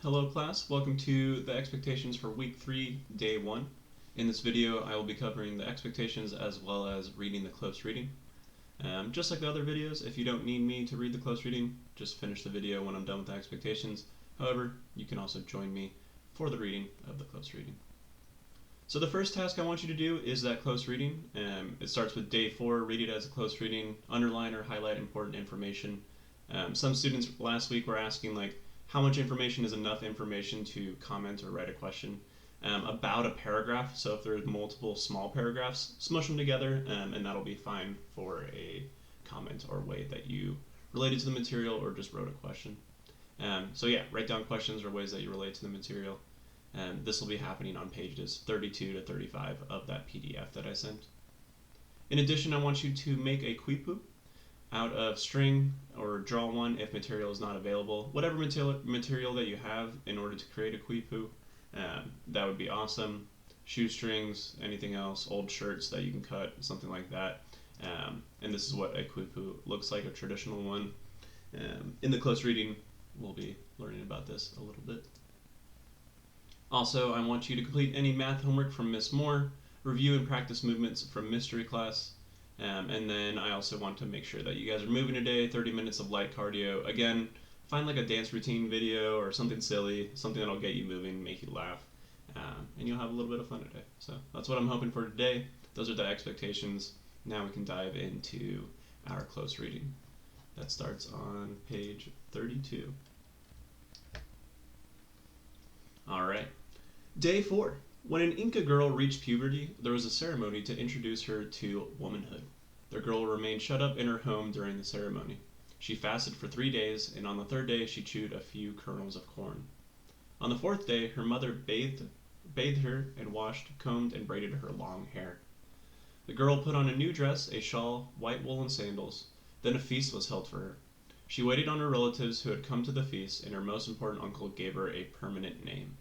Hello class, welcome to the expectations for week 3, day 1. In this video I will be covering the expectations as well as reading the close reading. Just like the other videos, if you don't need me to read the close reading, just finish the video when I'm done with the expectations. However, you can also join me for the reading of the close reading. So the first task I want you to do is that close reading. It starts with day 4, read it as a close reading, underline or highlight important information. Some students last week were asking how much information is enough information to comment or write a question about a paragraph. So if there's multiple small paragraphs, smush them together and that'll be fine for a comment or way that you related to the material or just wrote a question. So yeah, write down questions or ways that you relate to the material. This will be happening on pages 32 to 35 of that PDF that I sent. In addition, I want you to make a quipu out of string or draw one if material is not available. Whatever material that you have in order to create a quipu, that would be awesome. Shoestrings, anything else, old shirts that you can cut, something like that. And this is what a quipu looks like, a traditional one. In the close reading, we'll be learning about this a little bit. Also, I want you to complete any math homework from Miss Moore, review and practice movements from mystery class, and then I also want to make sure that you guys are moving today, 30 minutes of light cardio. Again, find like a dance routine video or something silly, something that'll get you moving, make you laugh, and you'll have a little bit of fun today. So that's what I'm hoping for today. Those are the expectations. Now we can dive into our close reading. That starts on page 32. Alright. Day 4. When an Inca girl reached puberty, there was a ceremony to introduce her to womanhood. The girl remained shut up in her home during the ceremony. She fasted for 3 days, and on the 3rd day she chewed a few kernels of corn. On the 4th day, her mother bathed her and washed, combed, and braided her long hair. The girl put on a new dress, a shawl, white woolen sandals. Then a feast was held for her. She waited on her relatives who had come to the feast, and her most important uncle gave her a permanent name.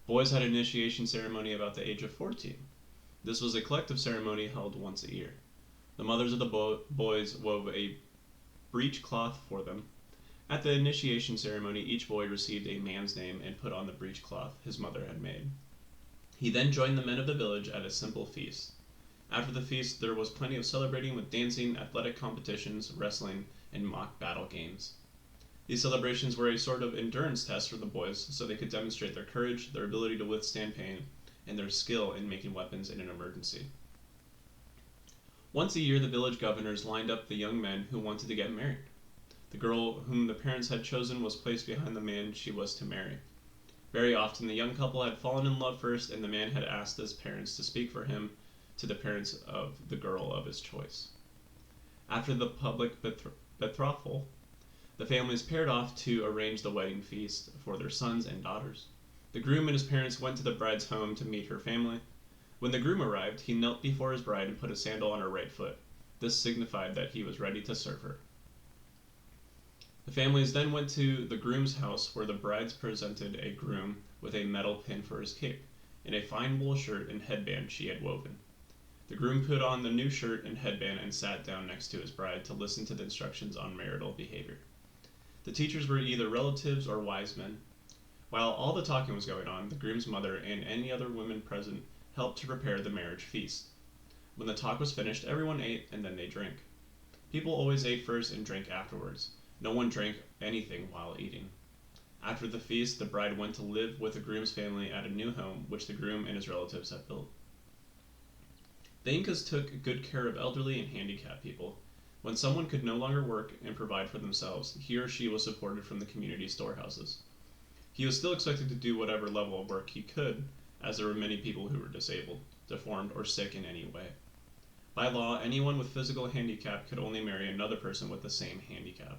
Boys had an initiation ceremony about the age of 14. This was a collective ceremony held once a year. The mothers of the boys wove a breech cloth for them. At the initiation ceremony, each boy received a man's name and put on the breech cloth his mother had made. He then joined the men of the village at a simple feast. After the feast, there was plenty of celebrating with dancing, athletic competitions, wrestling, and mock battle games. These celebrations were a sort of endurance test for the boys so they could demonstrate their courage, their ability to withstand pain, and their skill in making weapons in an emergency. Once a year, the village governors lined up the young men who wanted to get married. The girl whom the parents had chosen was placed behind the man she was to marry. Very often, the young couple had fallen in love first, and the man had asked his parents to speak for him to the parents of the girl of his choice. After the public betrothal, the families paired off to arrange the wedding feast for their sons and daughters. The groom and his parents went to the bride's home to meet her family. When the groom arrived, he knelt before his bride and put a sandal on her right foot. This signified that he was ready to serve her. The families then went to the groom's house where the bride presented a groom with a metal pin for his cape and a fine wool shirt and headband she had woven. The groom put on the new shirt and headband and sat down next to his bride to listen to the instructions on marital behavior. The teachers were either relatives or wise men. While all the talking was going on, the groom's mother and any other women present helped to prepare the marriage feast. When the talk was finished, everyone ate and then they drank. People always ate first and drank afterwards. No one drank anything while eating. After the feast, the bride went to live with the groom's family at a new home which the groom and his relatives had built. The Incas took good care of elderly and handicapped people. When someone could no longer work and provide for themselves, he or she was supported from the community storehouses. He was still expected to do whatever level of work he could, as there were many people who were disabled, deformed, or sick in any way. By law, anyone with physical handicap could only marry another person with the same handicap.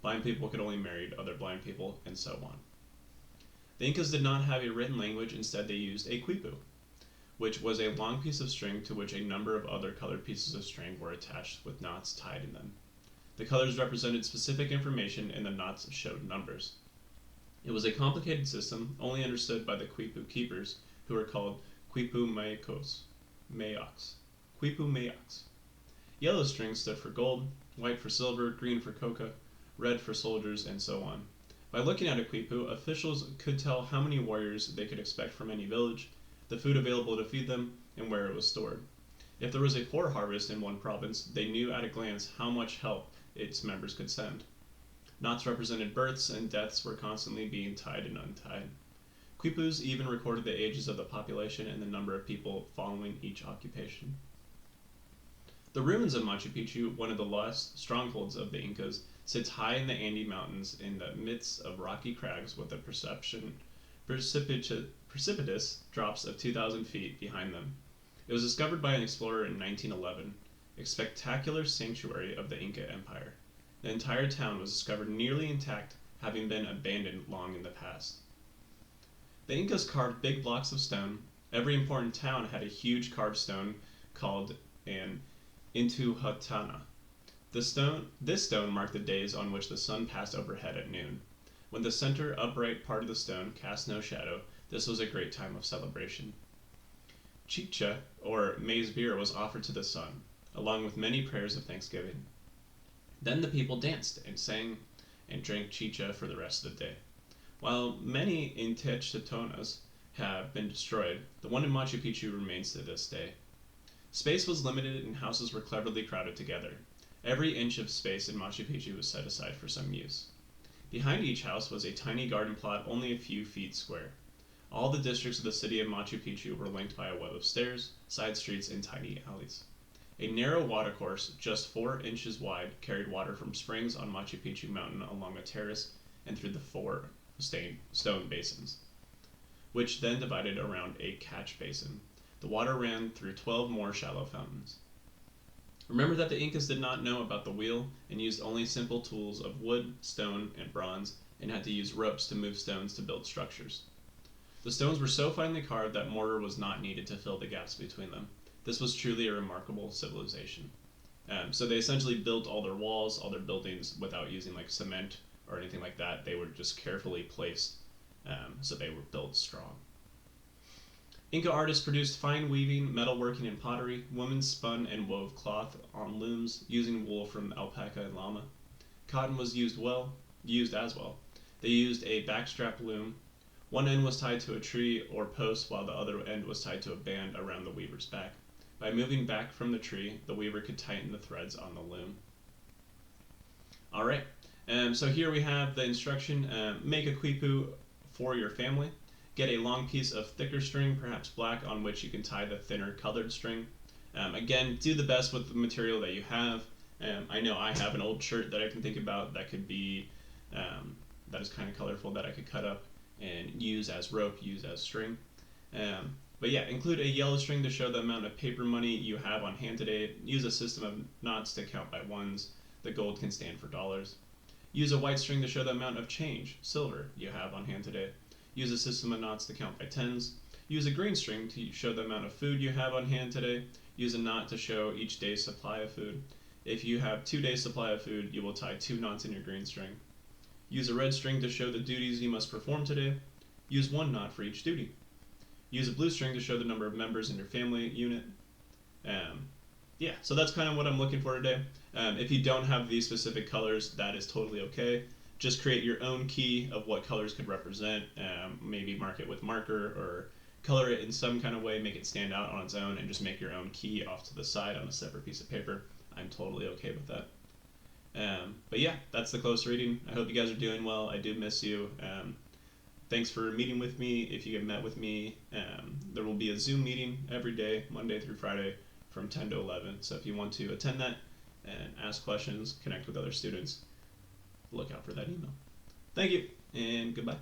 Blind people could only marry other blind people, and so on. The Incas did not have a written language, instead they used a quipu, which was a long piece of string to which a number of other colored pieces of string were attached with knots tied in them. The colors represented specific information and the knots showed numbers. It was a complicated system, only understood by the quipu keepers, who were called quipu mayocs. Yellow string stood for gold, white for silver, green for coca, red for soldiers, and so on. By looking at a quipu, officials could tell how many warriors they could expect from any village, the food available to feed them, and where it was stored. If there was a poor harvest in one province, they knew at a glance how much help its members could send. Knots represented births, and deaths were constantly being tied and untied. Quipus even recorded the ages of the population and the number of people following each occupation. The ruins of Machu Picchu, one of the lost strongholds of the Incas, sits high in the Andes Mountains in the midst of rocky crags with a precipitous drops of 2,000 feet behind them. It was discovered by an explorer in 1911, a spectacular sanctuary of the Inca Empire. The entire town was discovered nearly intact, having been abandoned long in the past. The Incas carved big blocks of stone. Every important town had a huge carved stone called an Intihuatana. This stone marked the days on which the sun passed overhead at noon. When the center upright part of the stone cast no shadow, this was a great time of celebration. Chicha, or maize beer, was offered to the sun, along with many prayers of thanksgiving. Then the people danced and sang and drank chicha for the rest of the day. While many Intechitonas have been destroyed, the one in Machu Picchu remains to this day. Space was limited and houses were cleverly crowded together. Every inch of space in Machu Picchu was set aside for some use. Behind each house was a tiny garden plot only a few feet square. All the districts of the city of Machu Picchu were linked by a web of stairs, side streets, and tiny alleys. A narrow watercourse, just 4 inches wide, carried water from springs on Machu Picchu mountain along a terrace and through the 4 stone basins, which then divided around a catch basin. The water ran through 12 more shallow fountains. Remember that the Incas did not know about the wheel and used only simple tools of wood, stone, and bronze, and had to use ropes to move stones to build structures. The stones were so finely carved that mortar was not needed to fill the gaps between them. This was truly a remarkable civilization. So they essentially built all their walls, all their buildings, without using like cement or anything like that. They were just carefully placed, so they were built strong. Inca artists produced fine weaving, metalworking, and pottery. Women spun and wove cloth on looms using wool from alpaca and llama. Cotton was used as well. They used a backstrap loom. One end was tied to a tree or post, while the other end was tied to a band around the weaver's back. By moving back from the tree, the weaver could tighten the threads on the loom. Alright, so here we have the instruction. Make a quipu for your family. Get a long piece of thicker string, perhaps black, on which you can tie the thinner colored string. Again, do the best with the material that you have. I know I have an old shirt that I can think about that could be, that is kind of colorful, that I could cut up and use as rope, use as string. But yeah, include a yellow string to show the amount of paper money you have on hand today. Use a system of knots to count by ones. The gold can stand for dollars. Use a white string to show the amount of change, silver, you have on hand today. Use a system of knots to count by tens. Use a green string to show the amount of food you have on hand today. Use a knot to show each day's supply of food. If you have 2 days' supply of food, you will tie 2 knots in your green string. Use a red string to show the duties you must perform today. Use 1 knot for each duty. Use a blue string to show the number of members in your family unit. Yeah, so that's kind of what I'm looking for today. If you don't have these specific colors, that is totally okay. Just create your own key of what colors could represent. Maybe mark it with marker or color it in some kind of way, make it stand out on its own, and just make your own key off to the side on a separate piece of paper. I'm totally okay with that. But yeah, that's the close reading. I hope you guys are doing well. I do miss you. Thanks for meeting with me. If you get met with me, there will be a Zoom meeting every day, Monday through Friday, from 10 to 11. So if you want to attend that and ask questions, connect with other students, look out for that email. Thank you, and goodbye.